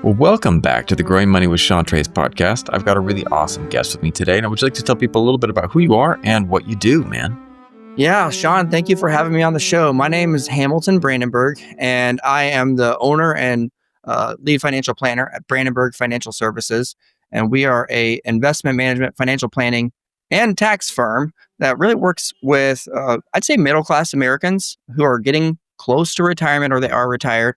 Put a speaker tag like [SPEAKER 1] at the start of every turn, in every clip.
[SPEAKER 1] Well, welcome back to the Growing Money with Sean Trace podcast. I've got a really awesome guest with me today, and I would like to tell people a little bit about who you are and what you do, man.
[SPEAKER 2] Yeah, Sean, thank you for having me on the show. My name is Hamilton Brandenburg, and I am the owner and lead financial planner at Brandenburg Financial Services. And we are a investment management, financial planning, and tax firm that really works with, I'd say, middle-class Americans who are getting close to retirement or they are retired.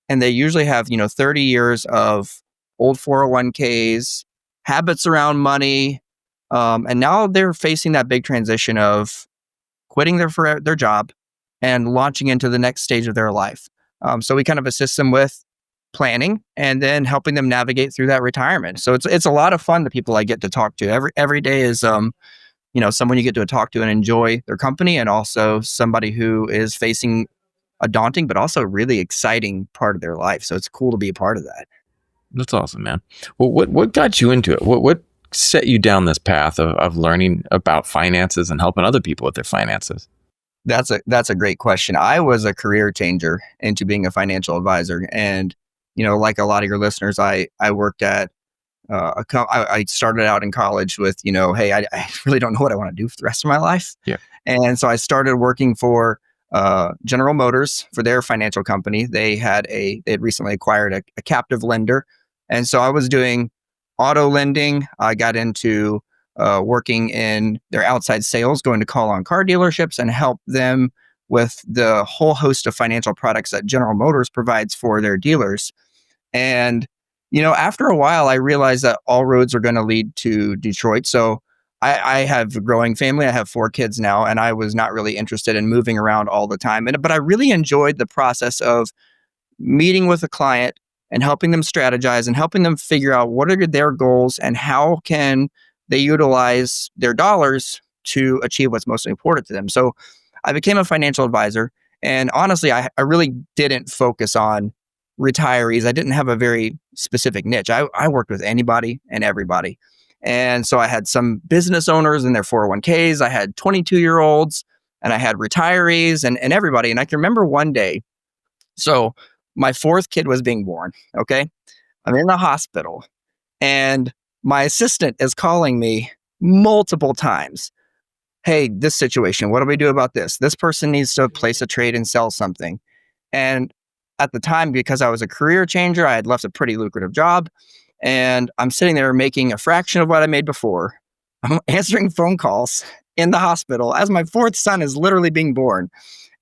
[SPEAKER 2] And they usually have, 30 years of old 401ks, habits around money. And now they're facing that big transition of quitting their job and launching into the next stage of their life. So we kind of assist them with planning and then helping them navigate through that retirement. So it's a lot of fun, the people I get to talk to. Every day is someone you get to talk to and enjoy their company, and also somebody who is facing a daunting but also really exciting part of their life. So it's cool to be a part of that.
[SPEAKER 1] That's awesome, man. Well, what got you into it? What set you down this path of learning about finances and helping other people with their finances?
[SPEAKER 2] That's a great question. I was a career changer into being a financial advisor. And, like a lot of your listeners, I worked at I started out in college with, hey, I really don't know what I want to do for the rest of my life.
[SPEAKER 1] Yeah.
[SPEAKER 2] And so I started working for General Motors for their financial company. They had recently acquired a captive lender. And so I was doing auto lending. I got into working in their outside sales, going to call on car dealerships and help them with the whole host of financial products that General Motors provides for their dealers. And, after a while, I realized that all roads are going to lead to Detroit. So I have a growing family. I have 4 kids now, and I was not really interested in moving around all the time. But I really enjoyed the process of meeting with a client and helping them strategize and helping them figure out what are their goals and how can they utilize their dollars to achieve what's most important to them. So I became a financial advisor. And honestly, I really didn't focus on retirees. I didn't have a very specific niche. I worked with anybody and everybody. And so I had some business owners in their 401ks. I had 22-year-olds and I had retirees and everybody. And I can remember one day, so my 4th kid was being born. Okay. I'm in the hospital and my assistant is calling me multiple times. Hey, this situation, what do we do about this? This person needs to place a trade and sell something. And at the time, because I was a career changer, I had left a pretty lucrative job. And I'm sitting there making a fraction of what I made before. I'm answering phone calls in the hospital as my 4th son is literally being born.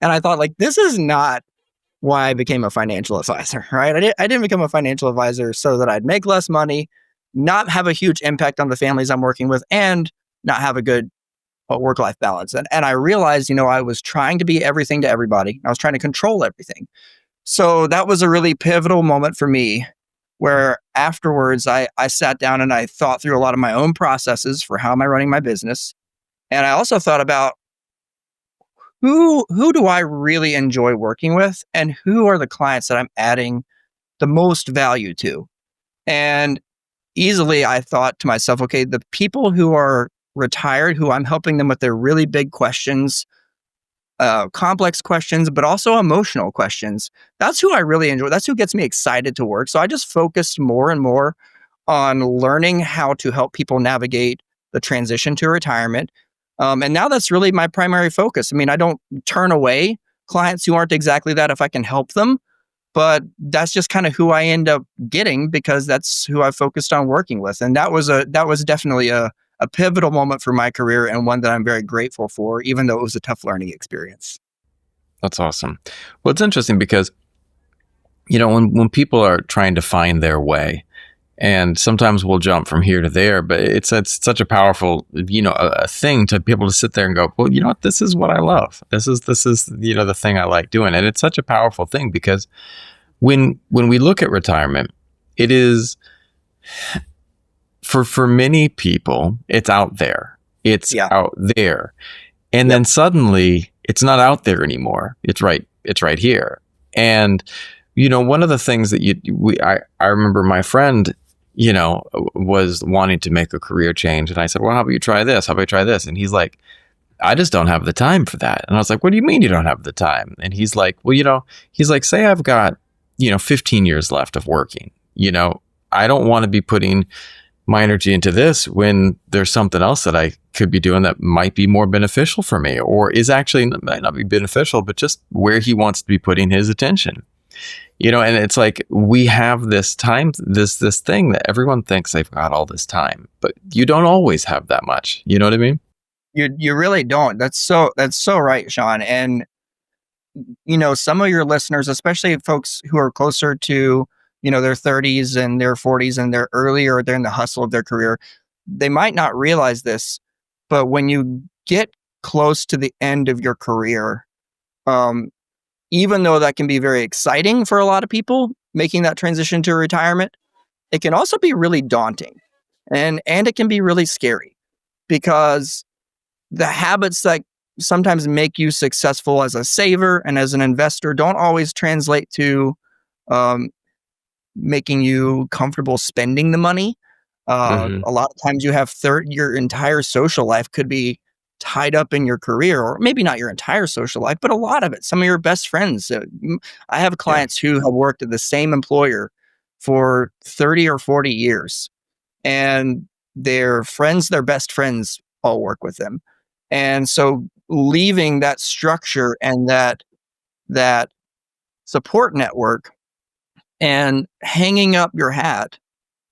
[SPEAKER 2] And I thought, this is not why I became a financial advisor, right? I didn't become a financial advisor so that I'd make less money, not have a huge impact on the families I'm working with, and not have a good work-life balance. And I realized, I was trying to be everything to everybody. I was trying to control everything. So that was a really pivotal moment for me, where afterwards I sat down and I thought through a lot of my own processes for how am I running my business. And I also thought about who do I really enjoy working with and who are the clients that I'm adding the most value to. And easily I thought to myself, okay, the people who are retired, who I'm helping them with their really big questions, complex questions, but also emotional questions. That's who I really enjoy. That's who gets me excited to work. So I just focused more and more on learning how to help people navigate the transition to retirement. And now that's really my primary focus. I mean, I don't turn away clients who aren't exactly that if I can help them, but that's just kind of who I end up getting because that's who I focused on working with. And that was definitely a pivotal moment for my career and one that I'm very grateful for, even though it was a tough learning experience.
[SPEAKER 1] That's awesome. Well, it's interesting because, when people are trying to find their way, and sometimes we'll jump from here to there, but it's such a powerful, a thing to be able to sit there and go, well, you know what, this is what I love. This is, the thing I like doing. And it's such a powerful thing because when we look at retirement, it is, for many people, it's out there. It's out there. And then suddenly it's not out there anymore. It's right here. And, one of the things that I remember my friend, was wanting to make a career change. And I said, well, how about you try this? How about you try this? And he's like, I just don't have the time for that. And I was like, what do you mean you don't have the time? And he's like, well, say I've got, 15 years left of working. I don't want to be putting my energy into this when there's something else that I could be doing that might be more beneficial for me, or is actually might not be beneficial, but just where he wants to be putting his attention. And it's like we have this time, this thing that everyone thinks they've got all this time, but you don't always have that much. You know what I mean?
[SPEAKER 2] You really don't. That's so right, Sean. And some of your listeners, especially folks who are closer to their 30s and their 40s and they're earlier, they're in the hustle of their career, they might not realize this, but when you get close to the end of your career, even though that can be very exciting for a lot of people, making that transition to retirement, it can also be really daunting, and it can be really scary, because the habits that sometimes make you successful as a saver and as an investor don't always translate to um, making you comfortable spending the money.
[SPEAKER 1] Mm-hmm.
[SPEAKER 2] A lot of times you have your entire social life could be tied up in your career, or maybe not your entire social life, but a lot of it. Some of your best friends. I have
[SPEAKER 1] Yeah.
[SPEAKER 2] clients who have worked at the same employer for 30 or 40 years, and their friends, their best friends, all work with them. And so leaving that structure and that support network and hanging up your hat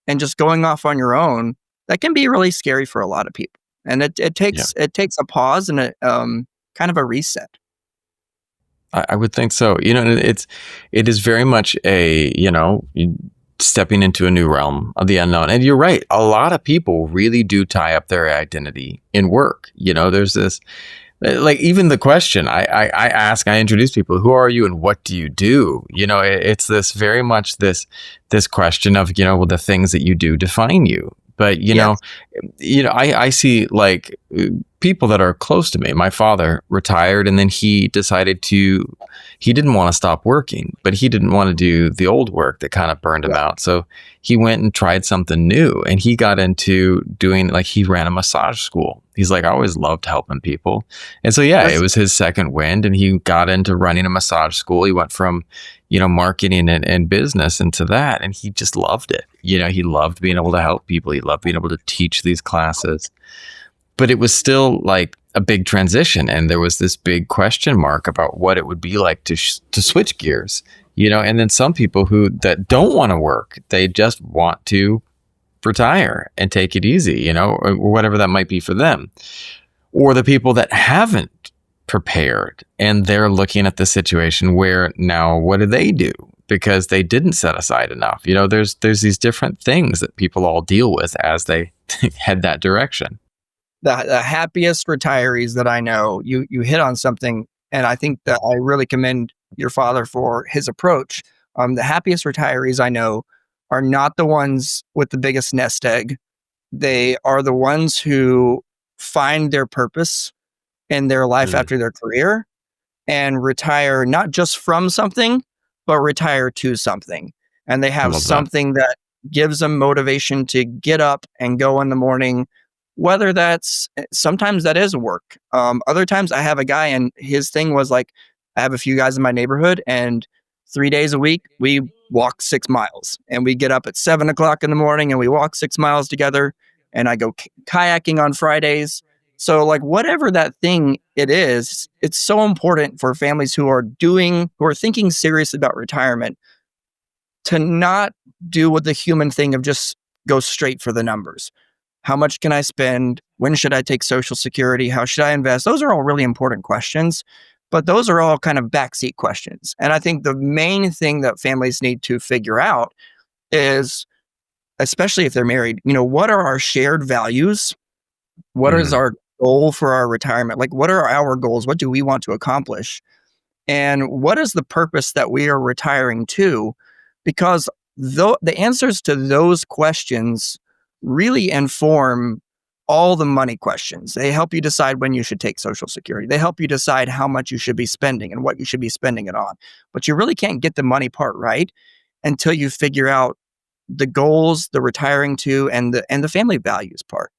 [SPEAKER 2] and just going off on your own, that can be really scary for a lot of people. And it
[SPEAKER 1] Yeah.
[SPEAKER 2] takes a pause and a kind of a reset.
[SPEAKER 1] I would think so. It is very much stepping into a new realm of the unknown. And you're right. A lot of people really do tie up their identity in work. There's this, like, even the question I introduce people, who are you and what do you do? It's this very much this question of, well, the things that you do define you. But,
[SPEAKER 2] Yes.
[SPEAKER 1] I see, like, people that are close to me. My father retired, and then he didn't want to stop working, but he didn't want to do the old work that kind of burned him out. So he went and tried something new, and he got into doing, like, he ran a massage school. He's like, I always loved helping people. And so, it was his second wind, and he got into running a massage school. He went from, marketing and business into that, and he just loved it. He loved being able to help people. He loved being able to teach these classes. But it was still like a big transition, and there was this big question mark about what it would be like to switch gears, and then some people that don't want to work, they just want to retire and take it easy, or whatever that might be for them. Or the people that haven't prepared, and they're looking at the situation where now what do they do? Because they didn't set aside enough. There's these different things that people all deal with as they head that direction.
[SPEAKER 2] The happiest retirees that I know, you hit on something, and I think that I really commend your father for his approach. The happiest retirees I know are not the ones with the biggest nest egg. They are the ones who find their purpose in their life after their career and retire not just from something, but retire to something. And they have something that gives them motivation to get up and go in the morning, whether sometimes that is work. Other times I have a guy, and his thing was like, I have a few guys in my neighborhood, and 3 days a week we walk 6 miles, and we get up at 7 o'clock in the morning and we walk 6 miles together. And I go kayaking on Fridays. So, like, whatever that thing it is, it's so important for families who are thinking seriously about retirement to not do with the human thing of just go straight for the numbers. How much can I spend? When should I take Social Security? How should I invest? Those are all really important questions, but those are all kind of backseat questions. And I think the main thing that families need to figure out is, especially if they're married, what are our shared values? What is our goal for our retirement? Like, what are our goals? What do we want to accomplish? And what is the purpose that we are retiring to? Because the answers to those questions really inform all the money questions. They help you decide when you should take Social Security. They help you decide how much you should be spending and what you should be spending it on. But you really can't get the money part right until you figure out the goals, the retiring to, and the family values part.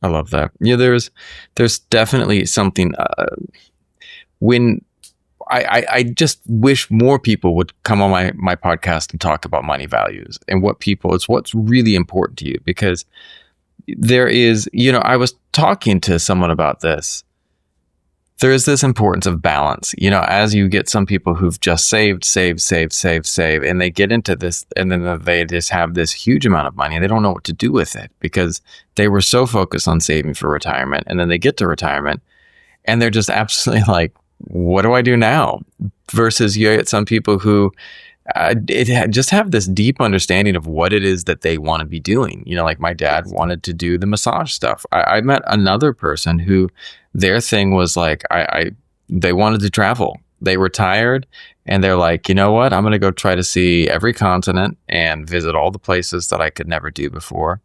[SPEAKER 1] I love that. Yeah, there's definitely something when I just wish more people would come on my podcast and talk about money values and what's really important to you, because there is, I was talking to someone about this. There is this importance of balance, as you get some people who've just saved, and they get into this, and then they just have this huge amount of money and they don't know what to do with it because they were so focused on saving for retirement. And then they get to retirement and they're just absolutely like, what do I do now? Versus you get some people who just have this deep understanding of what it is that they want to be doing. Like my dad wanted to do the massage stuff. I met another person who their thing was like, they wanted to travel. They retired and they're like, you know what? I'm going to go try to see every continent and visit all the places that I could never do before.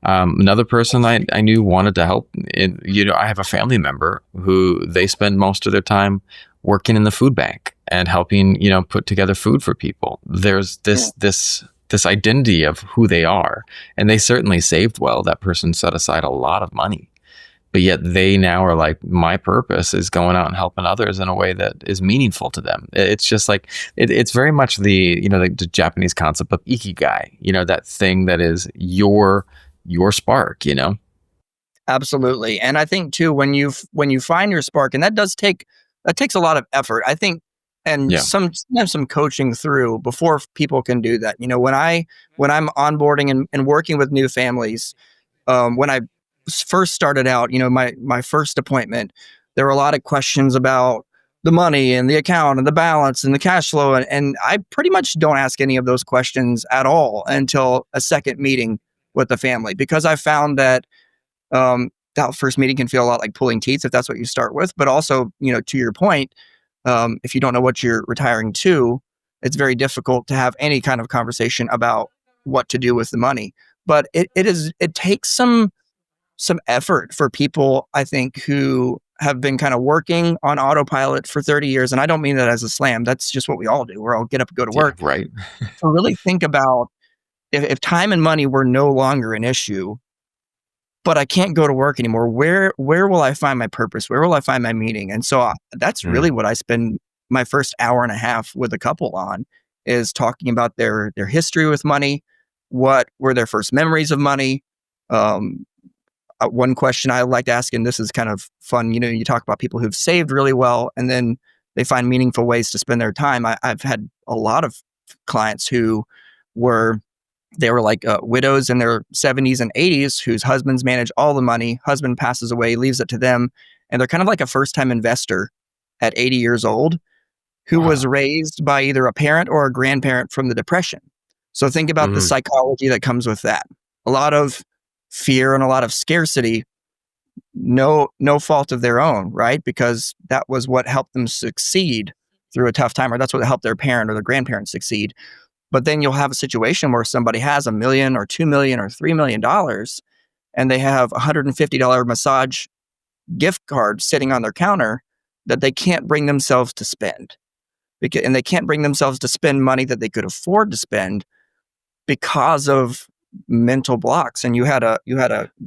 [SPEAKER 1] Another person I knew wanted to help. I have a family member who they spend most of their time working in the food bank and helping, put together food for people. There's this identity of who they are, and they certainly saved well. That person set aside a lot of money, but yet they now are like, my purpose is going out and helping others in a way that is meaningful to them. It's just like, it's very much the Japanese concept of ikigai, that thing that is your spark,
[SPEAKER 2] Absolutely. And I think too, when you find your spark, and that takes a lot of effort, I think, and some coaching through before people can do that. When I'm onboarding and working with new families, when I first started out, my first appointment, there were a lot of questions about the money and the account and the balance and the cash flow. And I pretty much don't ask any of those questions at all until a second meeting with the family, because I found that that first meeting can feel a lot like pulling teeth if that's what you start with. But also, to your point, if you don't know what you're retiring to, it's very difficult to have any kind of conversation about what to do with the money. But it takes some effort for people, I think, who have been kind of working on autopilot for 30 years. And I don't mean that as a slam. That's just what we all do. We're all get up and go to work.
[SPEAKER 1] Yeah, right.
[SPEAKER 2] To really think about if time and money were no longer an issue, but I can't go to work anymore, where will I find my purpose? Where will I find my meaning? And so that's really what I spend my first hour and a half with a couple on, is talking about their history with money. What were their first memories of money? One question I like to ask, and this is kind of fun, you talk about people who've saved really well and then they find meaningful ways to spend their time. I've had a lot of clients who were like widows in their 70s and 80s whose husbands manage all the money. Husband passes away, leaves it to them. And they're kind of like a first-time investor at 80 years old who was raised by either a parent or a grandparent from the Depression. So think about the psychology that comes with that. A lot of fear and a lot of scarcity, no fault of their own, right? Because that was what helped them succeed through a tough time, or that's what helped their parent or their grandparent succeed. But then you'll have a situation where somebody has $1 million or $2 million or $3 million, and they have $150 massage gift card sitting on their counter that they can't bring themselves to spend. And they can't bring themselves to spend money that they could afford to spend because of mental blocks. And you had a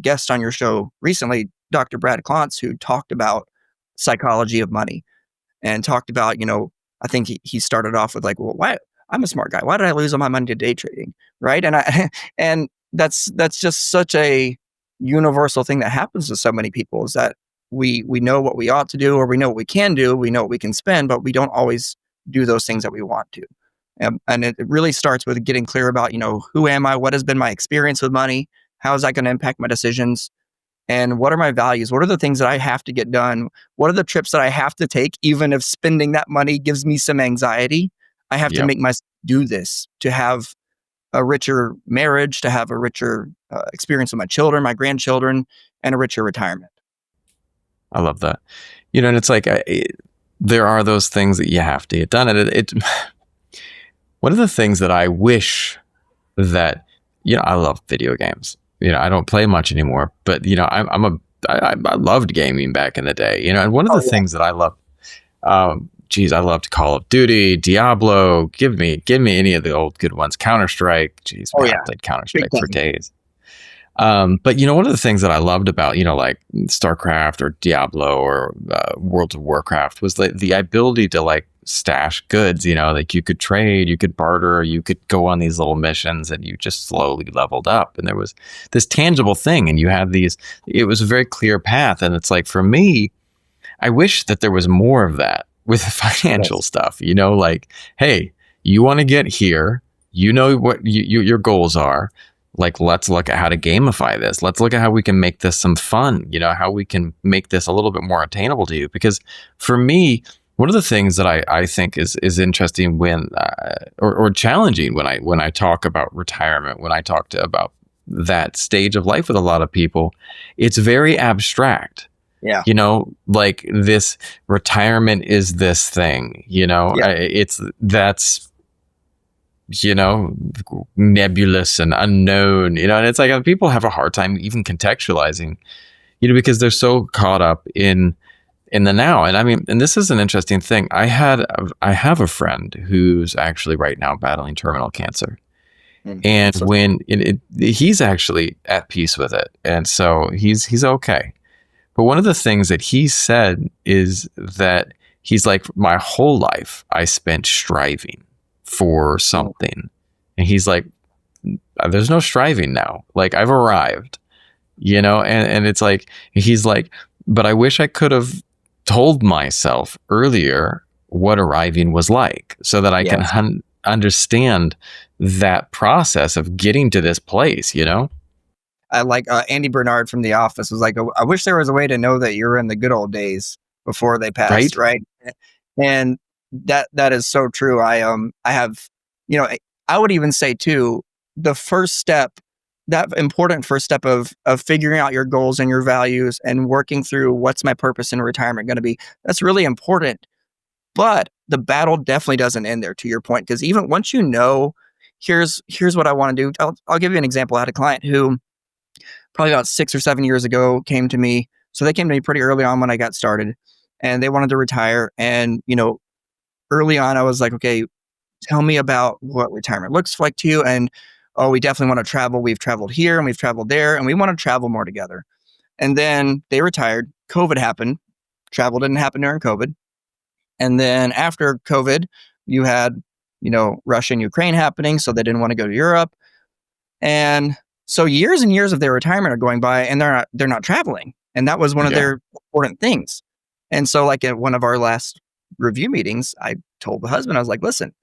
[SPEAKER 2] guest on your show recently, Dr. Brad Klontz, who talked about psychology of money and talked about, I think he started off with like, well, why? I'm a smart guy. Why did I lose all my money to day trading? Right. And that's just such a universal thing that happens to so many people, is that we know what we ought to do, or we know what we can do, we know what we can spend, but we don't always do those things that we want to. And it really starts with getting clear about, who am I? What has been my experience with money? How is that going to impact my decisions? And what are my values? What are the things that I have to get done? What are the trips that I have to take, even if spending that money gives me some anxiety? I have to make myself do this to have a richer marriage, to have a richer experience with my children, my grandchildren, and a richer retirement.
[SPEAKER 1] I love that. And it's like, there are those things that you have to get done. And one of the things that I wish that, I love video games. I don't play much anymore, but I loved gaming back in the day. And one of the things that I love, I loved Call of Duty, Diablo. Give me any of the old good ones. Counter-Strike. I played Counter-Strike for days. But one of the things that I loved about like StarCraft or Diablo or World of Warcraft was the ability to like stash goods, like you could trade, you could barter, you could go on these little missions, and you just slowly leveled up. And there was this tangible thing, and you had it was a very clear path. And it's like, for me, I wish that there was more of that with financial stuff, like, hey, you want to get here, what your goals are. Like, let's look at how to gamify this. Let's look at how we can make this some fun, how we can make this a little bit more attainable to you. Because for me, one of the things that I think is interesting when, or challenging when I talk about retirement, when I talk about that stage of life with a lot of people, it's very abstract.
[SPEAKER 2] Yeah.
[SPEAKER 1] Like, this retirement is this thing, that's nebulous and unknown, and it's like people have a hard time even contextualizing, because they're so caught up in the now. And I mean, and this is an interesting thing. I have a friend who's actually right now battling terminal cancer. And when he's actually at peace with it. And so he's okay. But one of the things that he said is that he's like, my whole life I spent striving for something. And he's like, there's no striving now. Like, I've arrived, and it's like, he's like, but I wish I could have told myself earlier what arriving was like, so that I can understand that process of getting to this place,
[SPEAKER 2] I like Andy Bernard from The Office was like, I wish there was a way to know that you're in the good old days before they passed, right? And that is so true. I have, I would even say too, the first step, that important first step of figuring out your goals and your values and working through what's my purpose in retirement going to be, that's really important. But the battle definitely doesn't end there, to your point, because even once here's what I want to do. I'll give you an example. I had a client who probably about 6 or 7 years ago came to me. So they came to me pretty early on when I got started, and they wanted to retire. And, early on, I was like, okay, tell me about what retirement looks like to you. And, oh, we definitely want to travel. We've traveled here and we've traveled there, and we want to travel more together. And then they retired. COVID happened. Travel didn't happen during COVID. And then after COVID, you had, Russia and Ukraine happening. So they didn't want to go to Europe. And so years and years of their retirement are going by, and they're not traveling. And that was one of their important things. And so, like, at one of our last review meetings, I told the husband, I was like, listen,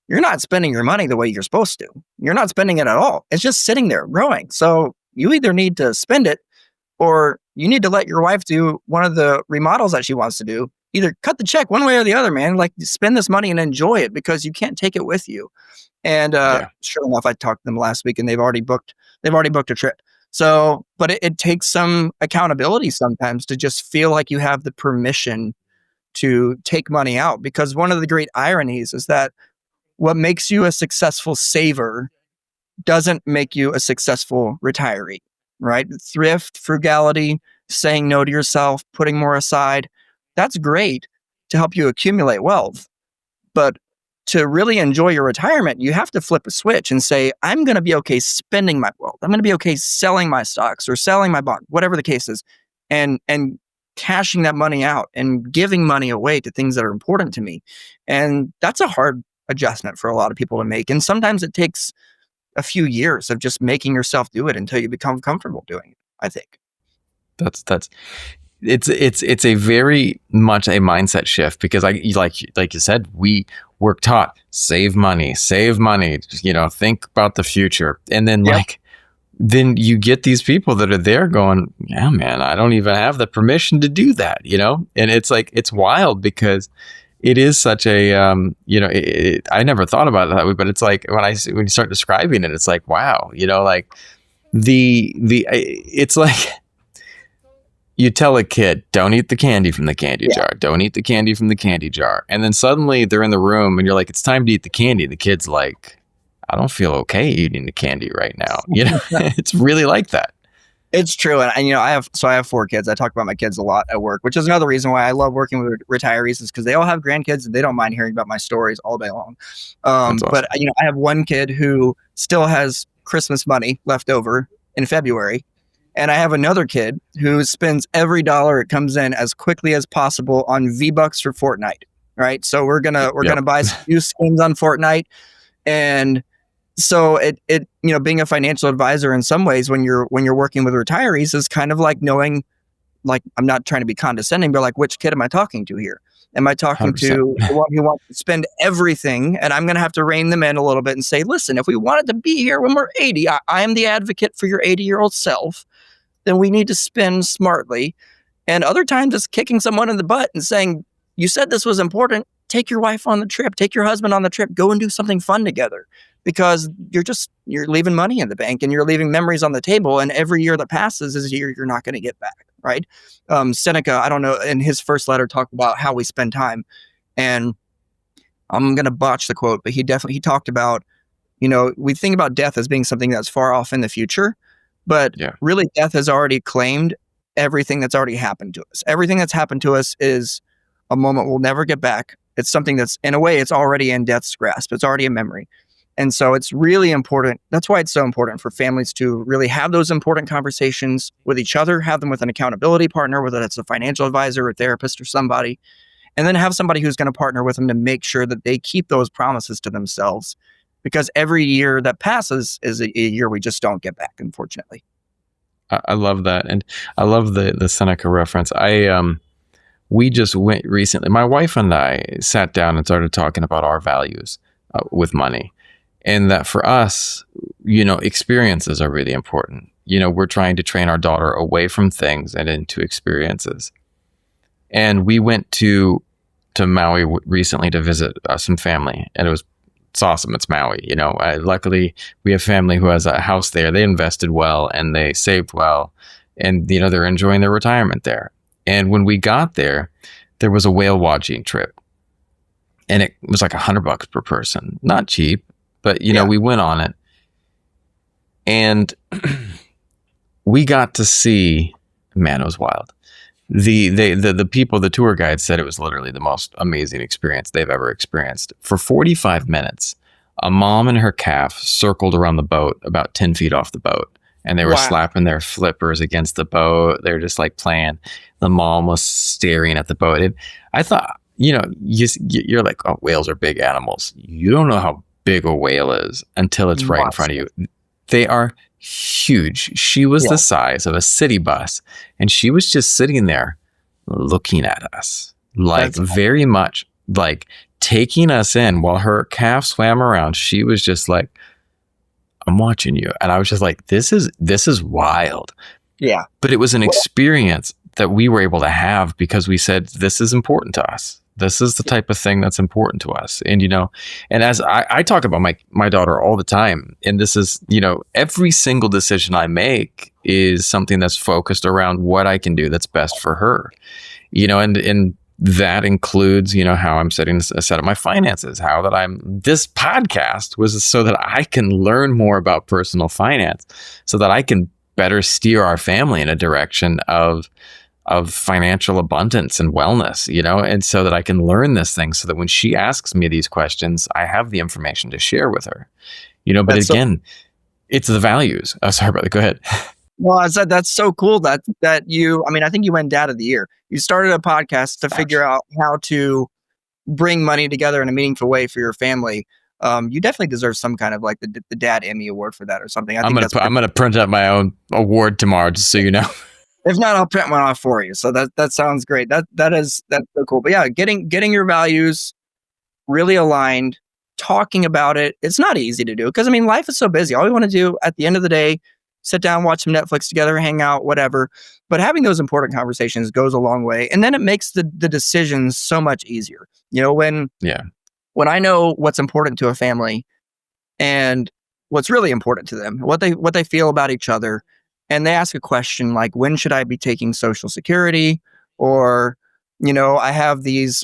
[SPEAKER 2] you're not spending your money the way you're supposed to. You're not spending it at all. It's just sitting there growing. So you either need to spend it, or you need to let your wife do one of the remodels that she wants to do. Either cut the check one way or the other, man. Like, spend this money and enjoy it, because you can't take it with you. And sure enough, I talked to them last week, and they've already booked a trip. So, but it takes some accountability sometimes to just feel like you have the permission to take money out, because one of the great ironies is that what makes you a successful saver doesn't make you a successful retiree, right? Thrift, frugality, saying no to yourself, putting more aside, that's great to help you accumulate wealth. But to really enjoy your retirement, you have to flip a switch and say, I'm going to be okay spending my wealth. I'm going to be okay selling my stocks or selling my bond, whatever the case is, and cashing that money out and giving money away to things that are important to me. And that's a hard adjustment for a lot of people to make. And sometimes it takes a few years of just making yourself do it until you become comfortable doing it, I think.
[SPEAKER 1] It's a very much a mindset shift, because like you said, we're taught save money, think about the future. And then then you get these people that are there going, yeah, man, I don't even have the permission to do that, and it's like, it's wild, because it is such a, I never thought about it that way, but it's like, when you start describing it, it's like, wow, like it's like, you tell a kid, don't eat the candy from the candy jar. Don't eat the candy from the candy jar. And then suddenly they're in the room and you're like, it's time to eat the candy. The kid's like, I don't feel okay eating the candy right now. It's really like that.
[SPEAKER 2] It's true. And I have 4 kids. I talk about my kids a lot at work, which is another reason why I love working with retirees, is because they all have grandkids and they don't mind hearing about my stories all day long. Awesome. But I have one kid who still has Christmas money left over in February. And I have another kid who spends every dollar it comes in as quickly as possible on V-Bucks for Fortnite, right? So we're gonna buy some new skins on Fortnite. And so it being a financial advisor in some ways when you're working with retirees is kind of like knowing, like, I'm not trying to be condescending, but like, which kid am I talking to here? Am I talking
[SPEAKER 1] 100%.
[SPEAKER 2] to the one who wants to spend everything? And I'm going to have to rein them in a little bit and say, listen, if we wanted to be here when we're 80, I am the advocate for your 80-year-old self, then we need to spend smartly. And other times it's kicking someone in the butt and saying, you said this was important. Take your wife on the trip, take your husband on the trip, go and do something fun together, because you're leaving money in the bank and you're leaving memories on the table. And every year that passes is a year you're not going to get back. Right. Seneca, I don't know, in his first letter talked about how we spend time, and I'm going to botch the quote, but he talked about, we think about death as being something that's far off in the future, but really death has already claimed everything that's already happened to us. Everything that's happened to us is a moment we'll never get back. It's something that's, in a way, it's already in death's grasp. It's already a memory. And so it's really important. That's why it's so important for families to really have those important conversations with each other, have them with an accountability partner, whether that's a financial advisor or therapist or somebody, and then have somebody who's going to partner with them to make sure that they keep those promises to themselves, because every year that passes is a year we just don't get back, unfortunately.
[SPEAKER 1] I love that. And I love the Seneca reference. We just went recently, my wife and I sat down and started talking about our values with money. And that for us, experiences are really important. We're trying to train our daughter away from things and into experiences. And we went to Maui recently to visit some family, and it's awesome. It's Maui. Luckily we have family who has a house there. They invested well and they saved well, and they're enjoying their retirement there. And when we got there, there was a whale watching trip, and it was like $100 per person. Not cheap. But, we went on it, and we got to see, man, it was wild. The people, the tour guide said it was literally the most amazing experience they've ever experienced. For 45 minutes, a mom and her calf circled around the boat about 10 feet off the boat, and they were slapping their flippers against the boat. They were just like playing. The mom was staring at the boat. And I thought, you're like, oh, whales are big animals. You don't know how big a whale is until it's right in front of you. They are huge. She was the size of a city bus, and she was just sitting there looking at us, like very much like taking us in while her calf swam around. She was just like, I'm watching you. And I was just like, this is wild.
[SPEAKER 2] Yeah.
[SPEAKER 1] But it was an experience that we were able to have because we said, this is important to us. This is the type of thing that's important to us. And, and as I talk about my daughter all the time, and this is, every single decision I make is something that's focused around what I can do that's best for her, and that includes, how I'm set up my finances, this podcast was so that I can learn more about personal finance so that I can better steer our family in a direction of financial abundance and wellness, and so that I can learn this thing so that when she asks me these questions, I have the information to share with her, but it's the values. Oh, sorry, brother, go ahead.
[SPEAKER 2] Well, I said, that's so cool that you, I think you went Dad of the Year. You started a podcast to figure out how to bring money together in a meaningful way for your family. You definitely deserve some kind of like the Dad Emmy Award for that or something. I'm
[SPEAKER 1] going to print out my own award tomorrow, just so you know.
[SPEAKER 2] If not, I'll print one off for you. So that sounds great. That's so cool. But yeah, getting your values really aligned, talking about it. It's not easy to do because life is so busy. All we want to do at the end of the day, sit down, watch some Netflix together, hang out, whatever. But having those important conversations goes a long way, and then it makes the decisions so much easier. When I know what's important to a family and what's really important to them, what they feel about each other. And they ask a question like, when should I be taking Social Security? Or, I have these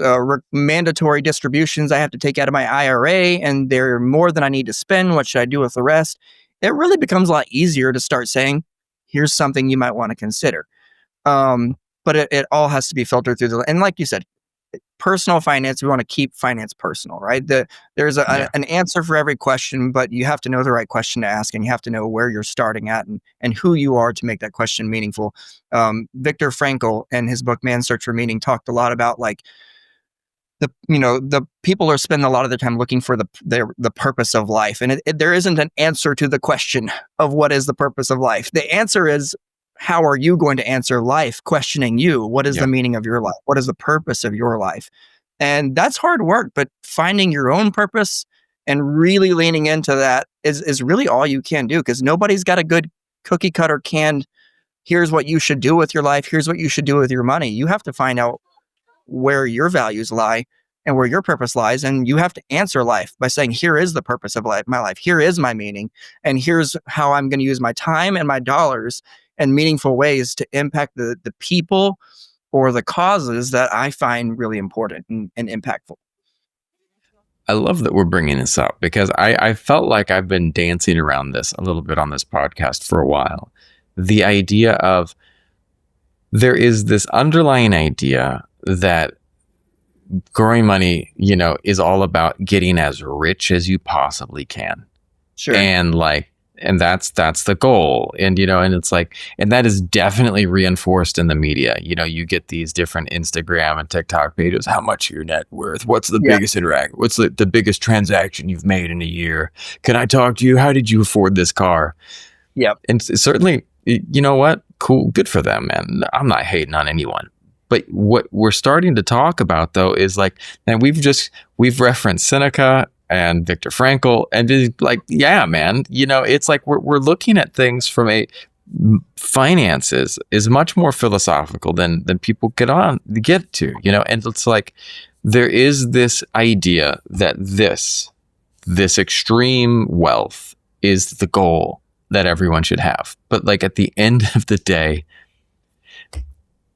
[SPEAKER 2] mandatory distributions I have to take out of my IRA, and they're more than I need to spend. What should I do with the rest? It really becomes a lot easier to start saying, here's something you might want to consider. But it all has to be filtered through and like you said, personal finance, we want to keep finance personal, right? There's an answer for every question, but you have to know the right question to ask, and you have to know where you're starting at and who you are to make that question meaningful. Viktor Frankl, in his book Man's Search for Meaning, talked a lot about like the people are spending a lot of their time looking for the purpose of life, and there isn't an answer to the question of what is the purpose of life. The answer is, how are you going to answer life? Questioning you. What is the meaning of your life? What is the purpose of your life? And that's hard work, but finding your own purpose and really leaning into that is really all you can do, because nobody's got a good cookie cutter canned, here's what you should do with your life, here's what you should do with your money. You have to find out where your values lie and where your purpose lies. And you have to answer life by saying, here is the purpose of my life. Here is my meaning. And here's how I'm going to use my time and my dollars in meaningful ways to impact the people or the causes that I find really important and impactful.
[SPEAKER 1] I love that we're bringing this up, because I felt like I've been dancing around this a little bit on this podcast for a while. The idea of, there is this underlying idea that growing money, is all about getting as rich as you possibly can.
[SPEAKER 2] Sure.
[SPEAKER 1] And that's the goal. And, and it's like, and that is definitely reinforced in the media. You get these different Instagram and TikTok pages. How much your net worth? What's the biggest interaction? What's the biggest transaction you've made in a year? Can I talk to you? How did you afford this car?
[SPEAKER 2] Yep.
[SPEAKER 1] And certainly, you know what? Cool. Good for them, man. I'm not hating on anyone. But what we're starting to talk about, though, is like, and we've referenced Seneca and Viktor Frankl, and it's like, yeah, man, it's like we're looking at things from finances is much more philosophical than people get to, and it's like, there is this idea that this extreme wealth is the goal that everyone should have. But like, at the end of the day,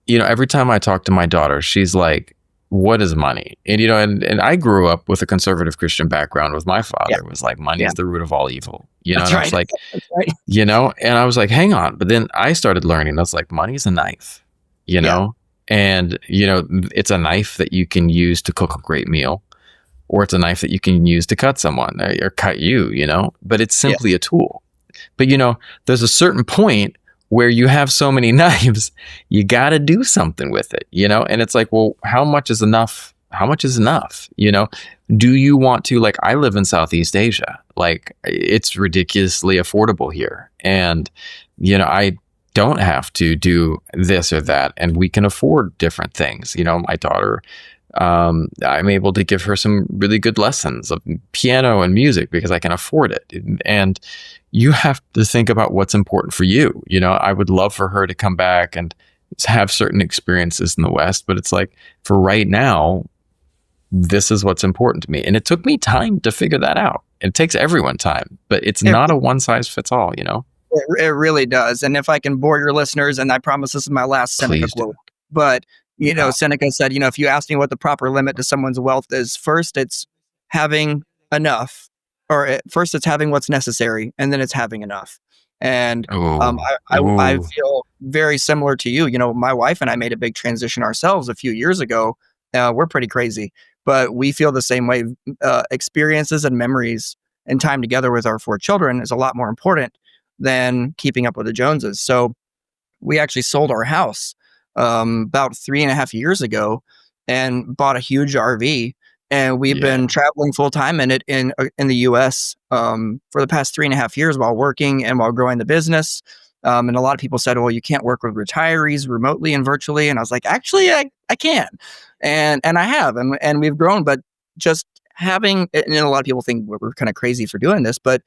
[SPEAKER 1] every time I talk to my daughter, she's like, what is money? And, and I grew up with a conservative Christian background with my father. It was like, money is the root of all evil,
[SPEAKER 2] That's
[SPEAKER 1] and
[SPEAKER 2] right.
[SPEAKER 1] I was like,
[SPEAKER 2] That's right.
[SPEAKER 1] And I was like, hang on. But then I started learning, I was like, money's a knife, and, it's a knife that you can use to cook a great meal, or it's a knife that you can use to cut someone or cut you, but it's simply a tool. But, there's a certain point where you have so many knives, you got to do something with it, and it's like, well, how much is enough? How much is enough? Do you want to, like, I live in Southeast Asia, like, it's ridiculously affordable here. And, I don't have to do this or that, and we can afford different things. My daughter, I'm able to give her some really good lessons of piano and music because I can afford it. And you have to think about what's important for you. I would love for her to come back and have certain experiences in the West, but it's like, for right now, this is what's important to me. And it took me time to figure that out. It takes everyone time, but it's not a one size fits all,
[SPEAKER 2] It really does. And if I can bore your listeners, and I promise this is my last Seneca quote, but Seneca said, if you ask me what the proper limit to someone's wealth is, first it's having enough, or first it's having what's necessary, and then it's having enough. And I feel very similar to you. My wife and I made a big transition ourselves a few years ago. We're pretty crazy, but we feel the same way. Experiences and memories and time together with our 4 children is a lot more important than keeping up with the Joneses. So we actually sold our house about 3.5 years ago and bought a huge RV. And we've been traveling full time in it in the U.S. For the past 3.5 years while working and while growing the business. And a lot of people said, well, you can't work with retirees remotely and virtually. And I was like, actually, I can. And I have. And we've grown. But just having, and a lot of people think we're kind of crazy for doing this, but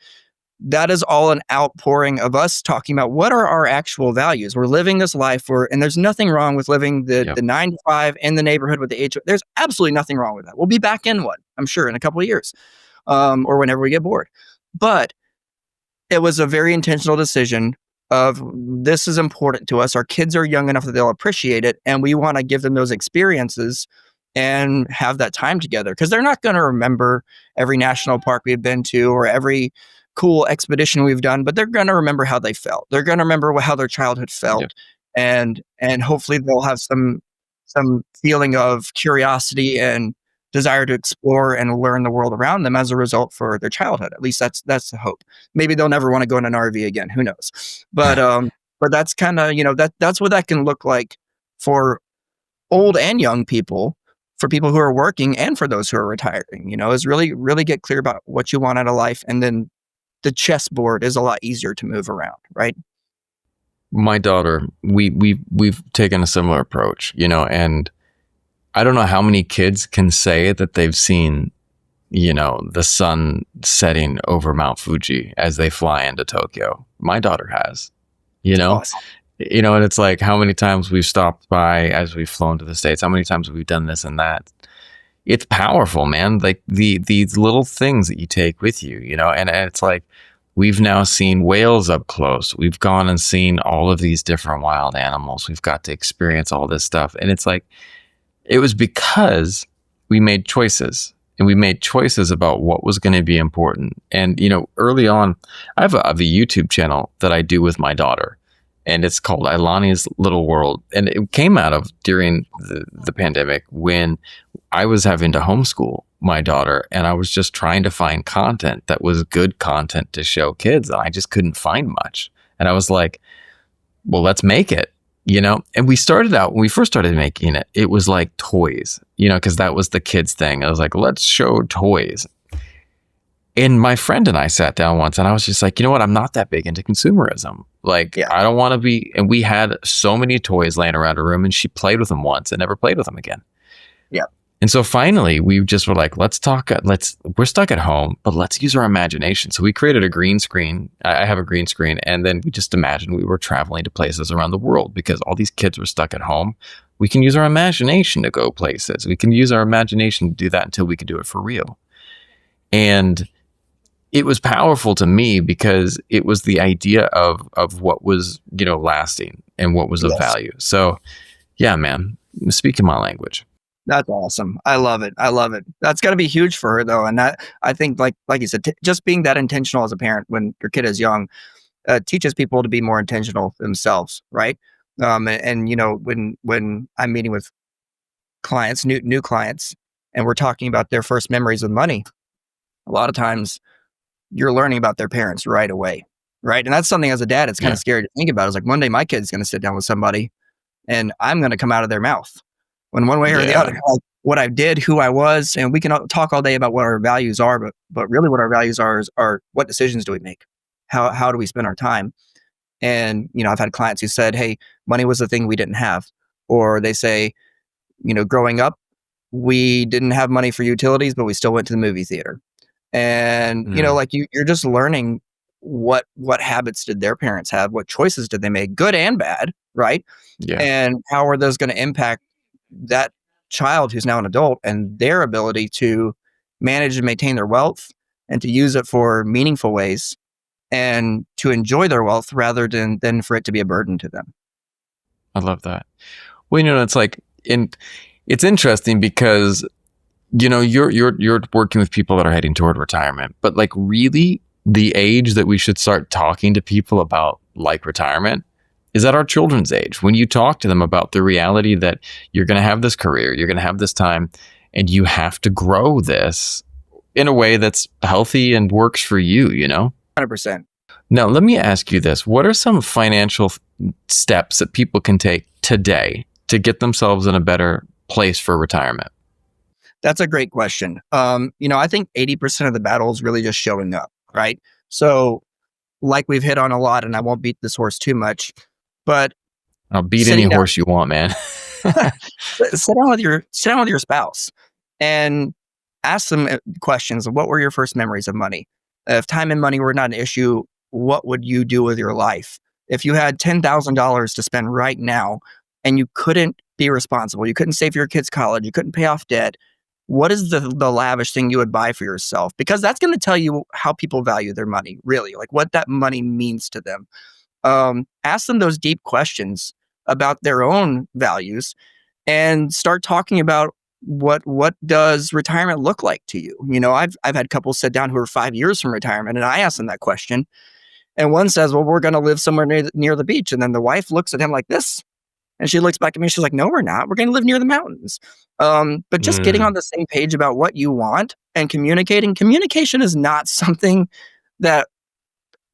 [SPEAKER 2] that is all an outpouring of us talking about what are our actual values. We're living this life and there's nothing wrong with living the 9 to 5 in the neighborhood with the HO. There's absolutely nothing wrong with that. We'll be back in one, I'm sure, in a couple of years, or whenever we get bored. But it was a very intentional decision of, this is important to us. Our kids are young enough that they'll appreciate it, and we want to give them those experiences and have that time together, because they're not going to remember every national park we've been to or every cool expedition we've done, but they're going to remember how they felt. They're going to remember how their childhood felt. And hopefully they'll have some feeling of curiosity and desire to explore and learn the world around them as a result for their childhood. At least that's the hope. Maybe they'll never want to go in an RV again. Who knows? But that's kind of, that's what that can look like for old and young people, for people who are working and for those who are retiring, is really, really get clear about what you want out of life. And then the chessboard is a lot easier to move around, right?
[SPEAKER 1] My daughter, we've taken a similar approach, and I don't know how many kids can say that they've seen, the sun setting over Mount Fuji as they fly into Tokyo. My daughter has,
[SPEAKER 2] Awesome.
[SPEAKER 1] And it's like how many times we've stopped by as we've flown to the States, how many times we've done this and that. It's powerful, man. Like these little things that you take with you, and it's like we've now seen whales up close. We've gone and seen all of these different wild animals. We've got to experience all this stuff. And it's like, it was because we made choices, and we made choices about what was going to be important. And, early on, I have a YouTube channel that I do with my daughter, and it's called Ilani's Little World. And it came out of during the pandemic when I was having to homeschool my daughter, and I was just trying to find content that was good content to show kids, and I just couldn't find much. And I was like, well, let's make it, and we started out, when we first started making it, it was like toys, because that was the kids thing. I was like, let's show toys. And my friend and I sat down once, and I was just like, you know what? I'm not that big into consumerism. Like, yeah. I don't want to be. And we had so many toys laying around her room, and she played with them once and never played with them again.
[SPEAKER 2] Yeah.
[SPEAKER 1] And so finally, we just were like, we're stuck at home, but let's use our imagination. So we created a green screen. I have a green screen. And then we just imagined we were traveling to places around the world because all these kids were stuck at home. We can use our imagination to go places. We can use our imagination to do that until we can do it for real. And it was powerful to me because it was the idea of what was, lasting and what was of value. So yeah, man, speaking my language.
[SPEAKER 2] That's awesome. I love it. That's got to be huge for her though. And that, I think like you said, just being that intentional as a parent when your kid is young, teaches people to be more intentional themselves. Right. And when I'm meeting with clients, new clients, and we're talking about their first memories with money, a lot of times you're learning about their parents right away. Right. And that's something as a dad, it's kind of scary to think about. It's like one day my kid's going to sit down with somebody and I'm going to come out of their mouth. When one way or the other, like what I did, who I was, and we can talk all day about what our values are, but really what our values are what decisions do we make? How do we spend our time? And, I've had clients who said, hey, money was the thing we didn't have. Or they say, growing up, we didn't have money for utilities, but we still went to the movie theater. And, like you're just learning what habits did their parents have? What choices did they make, good and bad, right?
[SPEAKER 1] Yeah.
[SPEAKER 2] And how are those going to impact that child who's now an adult and their ability to manage and maintain their wealth and to use it for meaningful ways and to enjoy their wealth rather than for it to be a burden to them.
[SPEAKER 1] I love that. Well, it's like, it's interesting because, you're working with people that are heading toward retirement, but like really the age that we should start talking to people about like retirement is at our children's age. When you talk to them about the reality that you're going to have this career, you're going to have this time, and you have to grow this in a way that's healthy and works for you,
[SPEAKER 2] 100%.
[SPEAKER 1] Now, let me ask you this. What are some financial steps that people can take today to get themselves in a better place for retirement?
[SPEAKER 2] That's a great question. I think 80% of the battle is really just showing up, right? So like we've hit on a lot, and I won't beat this horse too much, but
[SPEAKER 1] I'll beat any horse you want, man.
[SPEAKER 2] sit down with your spouse and ask them questions of what were your first memories of money? If time and money were not an issue, what would you do with your life? If you had $10,000 to spend right now and you couldn't be responsible, you couldn't save for your kids' college, you couldn't pay off debt, what is the lavish thing you would buy for yourself? Because that's going to tell you how people value their money, really, like what that money means to them. Ask them those deep questions about their own values and start talking about what does retirement look like to you? I've had couples sit down who are 5 years from retirement, and I ask them that question. And one says, well, we're going to live somewhere near the beach. And then the wife looks at him like this. And she looks back at me. She's like, no, we're not. We're going to live near the mountains. But just getting on the same page about what you want and communicating. Communication is not something that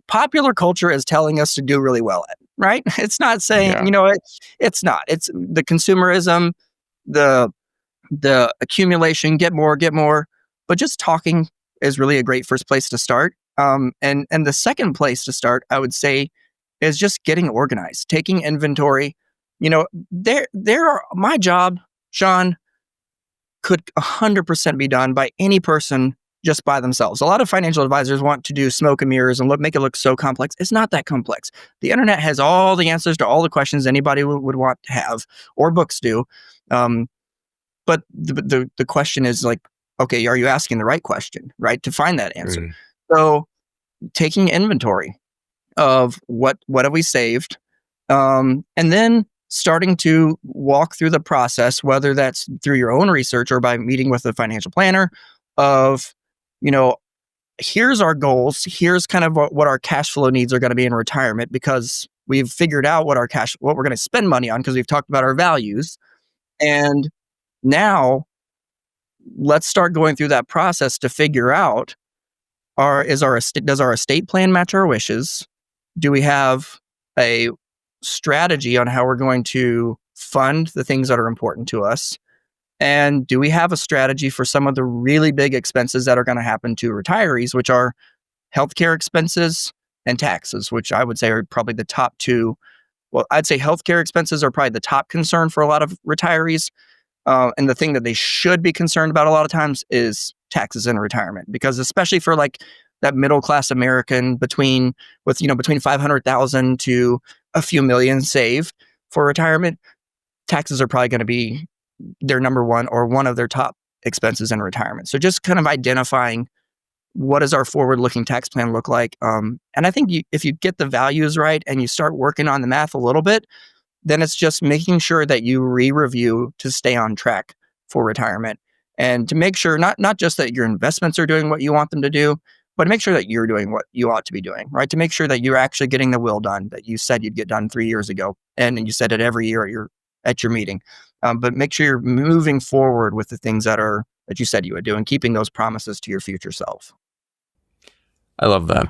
[SPEAKER 2] popular culture is telling us to do really well at, right? It's not saying, it's not. It's the consumerism, the the accumulation, get more, but just talking is really a great first place to start. And the second place to start, I would say, is just getting organized, taking inventory. There are my job, Sean, could 100% be done by any person just by themselves. A lot of financial advisors want to do smoke and mirrors and make it look so complex. It's not that complex. The internet has all the answers to all the questions anybody would want to have, or books do. But the question is like, okay, are you asking the right question, right, to find that answer? So taking inventory of what have we saved, and then starting to walk through the process, whether that's through your own research or by meeting with a financial planner, of, here's our goals, here's kind of what our cash flow needs are going to be in retirement, because we've figured out what we're going to spend money on, because we've talked about our values. And now let's start going through that process to figure out, does our estate plan match our wishes? Do we have a strategy on how we're going to fund the things that are important to us? And do we have a strategy for some of the really big expenses that are going to happen to retirees, which are healthcare expenses and taxes, which I would say are probably the top two. Well, I'd say healthcare expenses are probably the top concern for a lot of retirees. And the thing that they should be concerned about a lot of times is taxes in retirement, because especially for like that middle class American between 500,000 to a few million saved for retirement, taxes are probably going to be their number one or one of their top expenses in retirement. So just kind of identifying, what does our forward-looking tax plan look like? And I think if you get the values right and you start working on the math a little bit, then it's just making sure that you re-review to stay on track for retirement, and to make sure not just that your investments are doing what you want them to do, but to make sure that you're doing what you ought to be doing, right? To make sure that you're actually getting the will done that you said you'd get done 3 years ago, and you said it every year at your meeting. But make sure you're moving forward with the things that you said you would do, and keeping those promises to your future self.
[SPEAKER 1] I love that.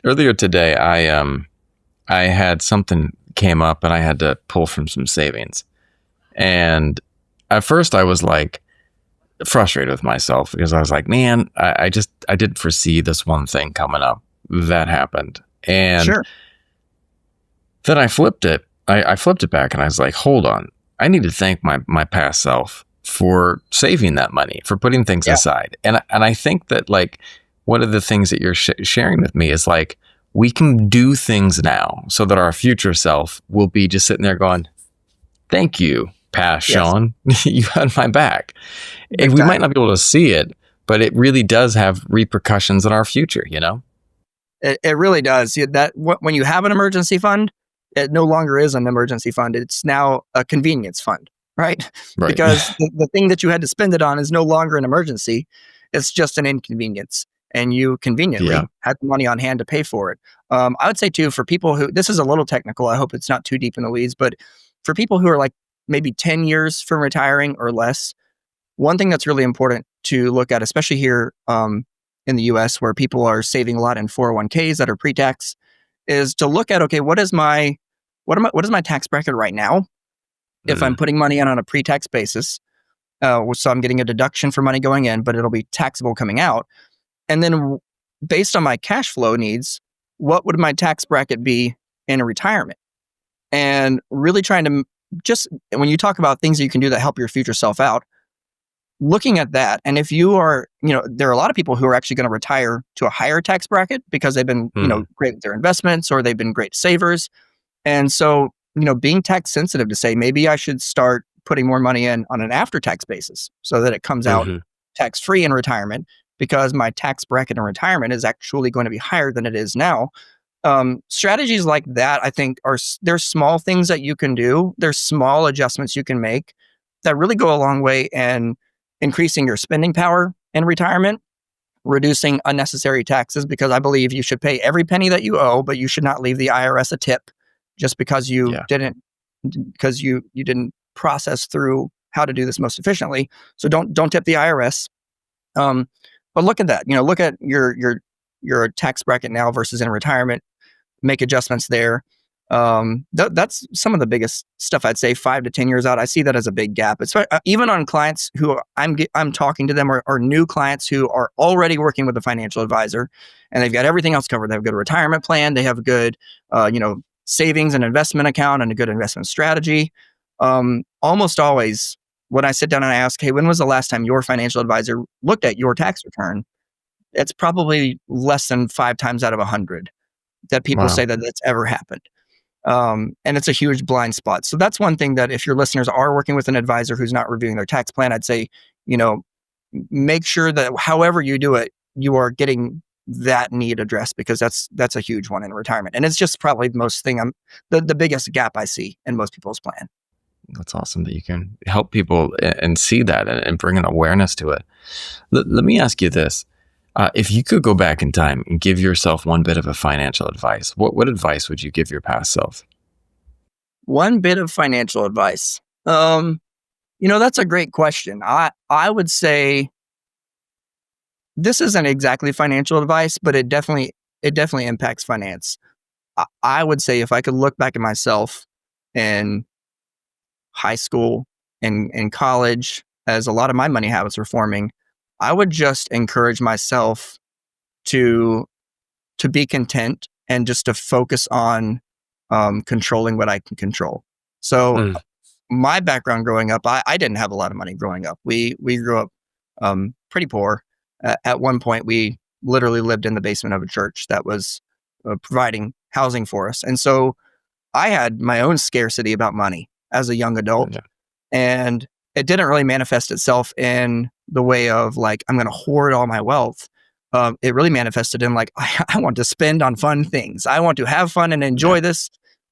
[SPEAKER 1] Earlier today, I had something came up and I had to pull from some savings. And at first I was like frustrated with myself, because I was like, man, I didn't foresee this one thing coming up that happened. And
[SPEAKER 2] sure.
[SPEAKER 1] Then I flipped it. I flipped it back and I was like, hold on. I need to thank my past self for saving that money, for putting things aside. And I think that, like, one of the things that you're sharing with me is like, we can do things now so that our future self will be just sitting there going, thank you, past Sean, you had my back. And we might not be able to see it, but it really does have repercussions on our future,
[SPEAKER 2] It really does. When you have an emergency fund, it no longer is an emergency fund. It's now a convenience fund, right? Because the thing that you had to spend it on is no longer an emergency. It's just an inconvenience. And you conveniently had the money on hand to pay for it. I would say too, for people who, this is a little technical, I hope it's not too deep in the weeds, but for people who are like maybe 10 years from retiring or less, one thing that's really important to look at, especially here in the US, where people are saving a lot in 401ks that are pre-tax, is to look at, okay, what is my tax bracket right now? If I'm putting money in on a pre-tax basis, so I'm getting a deduction for money going in, but it'll be taxable coming out. And then based on my cash flow needs, what would my tax bracket be in a retirement? And really trying to just, when you talk about things that you can do that help your future self out, looking at that. And if you are, there are a lot of people who are actually going to retire to a higher tax bracket because they've been, great with their investments, or they've been great savers. And so, being tax sensitive to say, maybe I should start putting more money in on an after-tax basis so that it comes out tax-free in retirement, because my tax bracket in retirement is actually going to be higher than it is now. Strategies like that, I think, there's small things that you can do. There's small adjustments you can make that really go a long way in increasing your spending power in retirement, reducing unnecessary taxes, because I believe you should pay every penny that you owe, but you should not leave the IRS a tip just because you didn't process through how to do this most efficiently. So don't tip the IRS. But look at that. Look at your tax bracket now versus in retirement. Make adjustments there. That's some of the biggest stuff. I'd say 5 to 10 years out. I see that as a big gap. It's even on clients who I'm talking to them are new clients who are already working with a financial advisor, and they've got everything else covered. They have a good retirement plan. They have a good, savings and investment account and a good investment strategy. Almost always, when I sit down and I ask, "Hey, when was the last time your financial advisor looked at your tax return?" It's probably less than 5 times out of 100 that people
[SPEAKER 1] Wow.
[SPEAKER 2] say that that's ever happened. And it's a huge blind spot. So that's one thing that if your listeners are working with an advisor who's not reviewing their tax plan, I'd say, you know, make sure that however you do it, you are getting that need addressed, because that's a huge one in retirement. And it's just probably the biggest gap I see in most people's plan.
[SPEAKER 1] That's awesome that you can help people and see that and bring an awareness to it. Let me ask you this. If you could go back in time and give yourself one bit of a financial advice, what advice would you give your past self?
[SPEAKER 2] One bit of financial advice. That's a great question. I would say this isn't exactly financial advice, but it definitely impacts finance. I would say if I could look back at myself in high school and in college, as a lot of my money habits were forming, I would just encourage myself to be content and just to focus on controlling what I can control. So
[SPEAKER 1] Mm.
[SPEAKER 2] my background growing up, I didn't have a lot of money growing up. We grew up pretty poor. At one point, we literally lived in the basement of a church that was providing housing for us, and so I had my own scarcity about money as a young adult,
[SPEAKER 1] Yeah.
[SPEAKER 2] and it didn't really manifest itself in the way of like, I'm going to hoard all my wealth. It really manifested in like, I want to spend on fun things. I want to have fun and
[SPEAKER 1] Yeah.
[SPEAKER 2] enjoy this,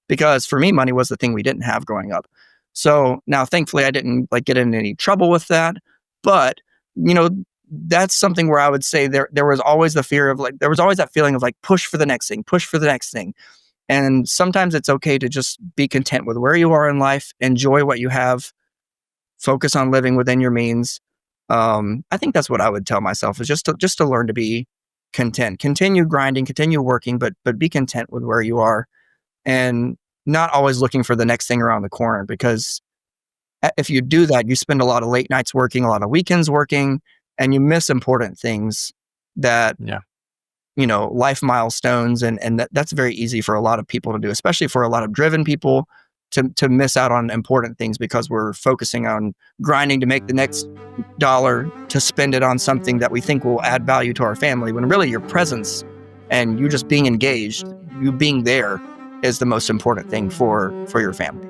[SPEAKER 2] because for me, money was the thing we didn't have growing up. So now, thankfully, I didn't like get in any trouble with that. But, you know, that's something where I would say there was always the fear of like, there was always that feeling of like, push for the next thing, push for the next thing. And sometimes it's okay to just be content with where you are in life, enjoy what you have, focus on living within your means. I think that's what I would tell myself, is just to learn to be content, continue grinding, continue working, but be content with where you are, and not always looking for the next thing around the corner. Because if you do that, you spend a lot of late nights working, a lot of weekends working, and you miss important things that,
[SPEAKER 1] Yeah.
[SPEAKER 2] life milestones, and that's very easy for a lot of people to do, especially for a lot of driven people to miss out on important things because we're focusing on grinding to make the next dollar to spend it on something that we think will add value to our family, when really your presence and you just being engaged, you being there, is the most important thing for your family.